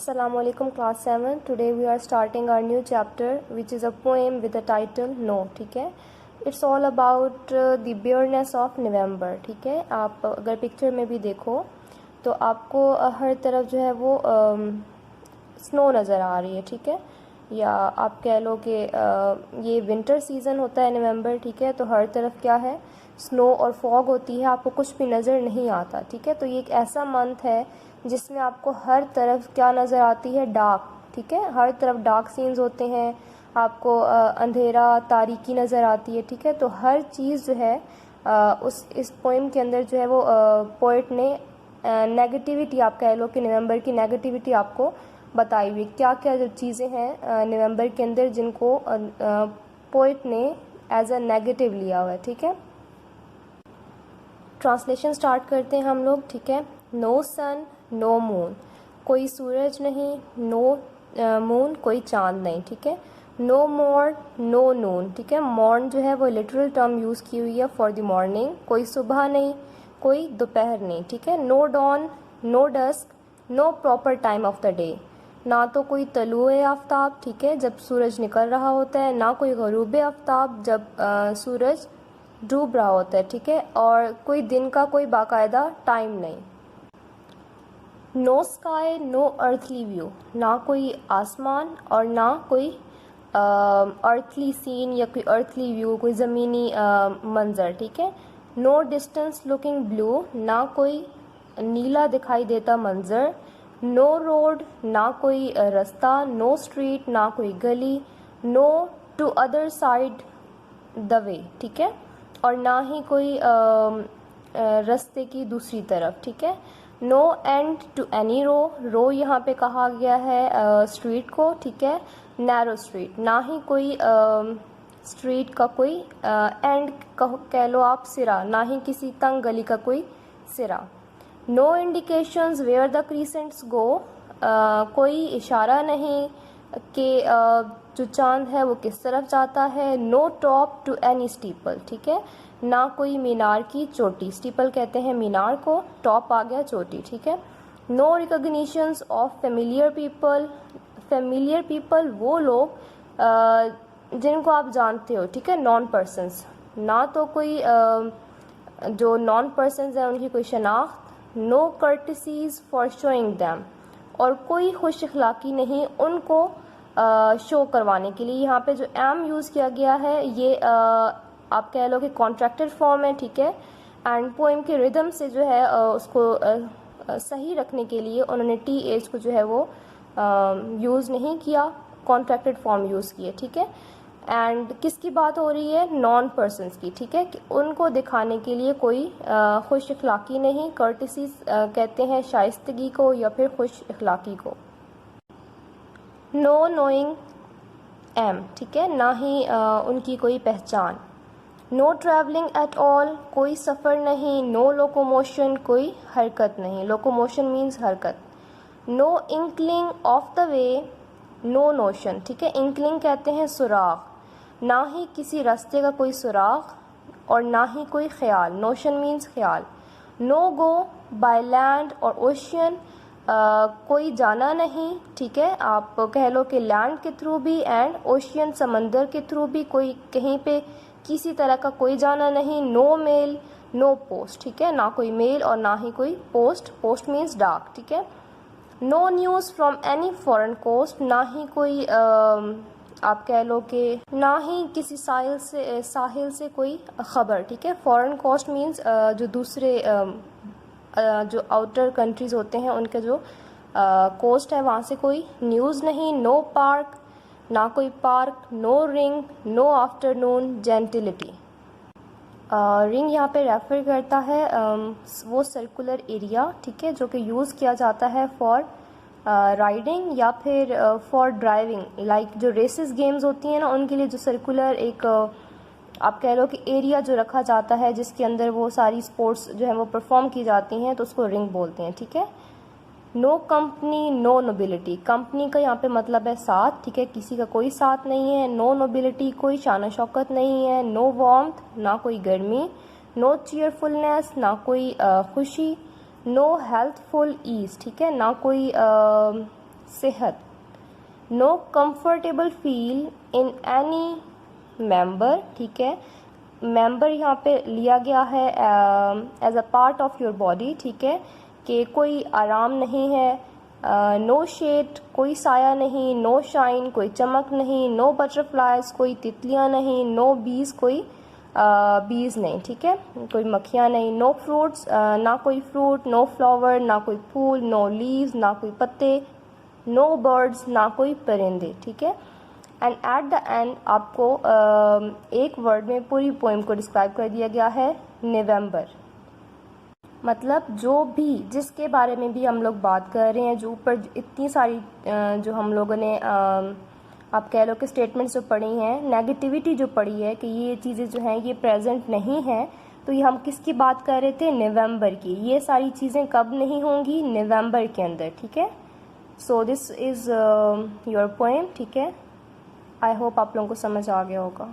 Assalamualaikum class 7. Today we are starting our new chapter which is a poem with the title No. ठीक है. It's all about the bareness of November. ठीक है. आप अगर picture में भी देखो तो आपको हर तरफ जो है वो स्नो नज़र आ रही है. ठीक है. या आप कह लो कि ये विंटर सीज़न होता है नवंबर. ठीक है. तो हर तरफ क्या है, स्नो और फॉग होती है, आपको कुछ भी नज़र नहीं आता. ठीक है. तो ये एक ऐसा मंथ है जिसमें आपको हर तरफ क्या नज़र आती है, डार्क. ठीक है. हर तरफ डार्क सीन्स होते हैं, आपको अंधेरा तारीकी नज़र आती है. ठीक है. तो हर चीज़ जो है इस पोएम के अंदर जो है वो पोइट ने नेगेटिविटी, आप कह लो कि नवंबर की नेगेटिविटी आपको बताई हुई. क्या क्या जो चीज़ें हैं नवंबर के अंदर जिनको पोइट ने एज अ नेगेटिव लिया हुआ है. ठीक है. ट्रांसलेशन स्टार्ट करते हैं हम लोग. ठीक है. नो सन नो मून, कोई सूरज नहीं. नो मून, कोई चांद नहीं. ठीक है. नो मॉर्न नो नून. ठीक है. मॉर्न जो है वो लिटरल टर्म यूज़ की हुई है फॉर द मॉर्निंग. कोई सुबह नहीं, कोई दोपहर नहीं. ठीक है. No dawn no dusk, no proper time of the day, ना तो कोई तलुए आफ्ताब. ठीक है, जब सूरज निकल रहा होता है, ना कोई गरूब आफ्ताब, जब सूरज डूब रहा होता है. ठीक है. और कोई दिन का कोई बाकायदा टाइम नहीं. No sky no earthly view, ना कोई आसमान और ना कोई अर्थली सीन या कोई अर्थली व्यू, कोई ज़मीनी मंज़र. ठीक है. नो डिस्टेंस लुकिंग ब्लू, ना कोई नीला दिखाई देता मंज़र. नो रोड, ना कोई रास्ता. नो स्ट्रीट, ना कोई गली. No to other side the way. ठीक है. और ना ही कोई रास्ते की दूसरी तरफ. ठीक है. No end to any row, row यहाँ पे कहा गया है स्ट्रीट को. ठीक है. नैरो स्ट्रीट, ना ही कोई स्ट्रीट का कोई एंड कह लो आप सिरा, ना ही किसी तंग गली का कोई सिरा. नो इंडिकेशंस वेयर द क्रीसेंट्स गो, कोई इशारा नहीं कि जो चांद है वो किस तरफ जाता है. No top to any steeple. ठीक है. ना कोई मीनार की चोटी, स्टीपल कहते हैं मीनार को, टॉप आ गया चोटी. ठीक है. No recognitions of familiar people, familiar people वो लोग जिनको आप जानते हो. ठीक है. नॉन पर्सन्स, ना तो कोई जो नॉन पर्सन्स हैं उनकी कोई शनाख्त. नो कर्टिसीज फॉर शोइंग दैम, और कोई खुश अखलाकी नहीं उनको शो करवाने के लिए. यहाँ पे जो एम यूज़ किया गया है ये आप कह लो कि कॉन्ट्रैक्टेड फॉर्म है. ठीक है. एंड पोएम के रिदम से जो है उसको सही रखने के लिए उन्होंने टी एच को जो है वो यूज़ नहीं किया, कॉन्ट्रैक्टेड फॉर्म यूज़ किए. ठीक है. एंड किसकी बात हो रही है, नॉन पर्सन्स की. ठीक है. कि उनको दिखाने के लिए कोई खुश अखलाकी नहीं. कर्टिसी कहते हैं शाइस्तगी को या फिर खुश अखलाकी को. नो नोइंग एम. ठीक है. ना ही उनकी कोई पहचान. नो ट्रैवलिंग एट ऑल, कोई सफ़र नहीं. नो लोकोमोशन, कोई हरकत नहीं. लोकोमोशन मीन्स हरकत. No inkling of the way, no notion. ठीक है. इंकलिंग कहते हैं सुराग, ना ही किसी रास्ते का कोई सुराग और ना ही कोई ख्याल. नोशन मीन्स ख्याल. नो गो बाय लैंड और ओशियन, कोई जाना नहीं. ठीक है. आप कह लो कि लैंड के थ्रू भी एंड ओशियन समंदर के थ्रू भी, कोई कहीं पे किसी तरह का कोई जाना नहीं. No mail no post. ठीक है. ना कोई मेल और ना ही कोई पोस्ट. पोस्ट मीन्स डाक. ठीक है. No news from any foreign coast, ना ही कोई आप कह लो कि ना ही किसी साहिल से कोई ख़बर. ठीक है. फॉरेन कोस्ट मीन्स जो दूसरे जो आउटर कंट्रीज़ होते हैं उनके जो कोस्ट है वहाँ से कोई न्यूज़ नहीं. नो पार्क, ना कोई पार्क. No ring no afternoon gentility. Ring यहाँ पे रेफ़र करता है वो सर्कुलर एरिया. ठीक है. जो कि यूज़ किया जाता है फॉर राइडिंग या फिर फॉर ड्राइविंग. लाइक जो रेसेस गेम्स होती हैं ना उनके लिए जो सर्कुलर एक आप कह लो कि एरिया जो रखा जाता है जिसके अंदर वो सारी स्पोर्ट्स जो है वो परफॉर्म की जाती हैं तो उसको रिंग बोलते हैं. ठीक है. No company no nobility, company का यहाँ पे मतलब है साथ. ठीक है. किसी का कोई साथ नहीं है. नो नोबिलिटी, कोई शान शौकत नहीं है. नो वार्मथ, ना कोई गर्मी. नो चीयरफुलनेस, ना कोई खुशी. No healthful ease. ठीक है. ना कोई सेहत। No comfortable feel in any member, ठीक है, मेंबर यहाँ पे लिया गया है as a part of your body, ठीक है, कि कोई आराम नहीं है। नो शेड, कोई साया नहीं। नो शाइन, कोई चमक नहीं। नो बटरफ्लाइज, कोई तितलियाँ नहीं। नो बीज, कोई बीज नहीं, ठीक है, कोई मक्खियाँ नहीं। नो फ्रूट्स, ना कोई फ्रूट। नो फ्लावर, ना कोई फूल। नो लीव्स, ना कोई पत्ते। नो बर्ड्स, ना कोई परिंदे, ठीक है। एंड एट द एंड आपको एक वर्ड में पूरी पोएम को डिस्क्राइब कर दिया गया है, नवंबर। मतलब जो भी, जिसके बारे में भी हम लोग बात कर रहे हैं, जो ऊपर इतनी सारी जो हम लोगों ने आप कह लो कि स्टेटमेंट्स जो पढ़ी हैं, नेगेटिविटी जो पढ़ी है कि ये चीज़ें जो हैं ये प्रेजेंट नहीं हैं, तो ये हम किसकी बात कर रहे थे, नवंबर की। ये सारी चीज़ें कब नहीं होंगी, नवंबर के अंदर, ठीक है। So this is your poem, ठीक है। आई होप आप लोगों को समझ आ गया होगा।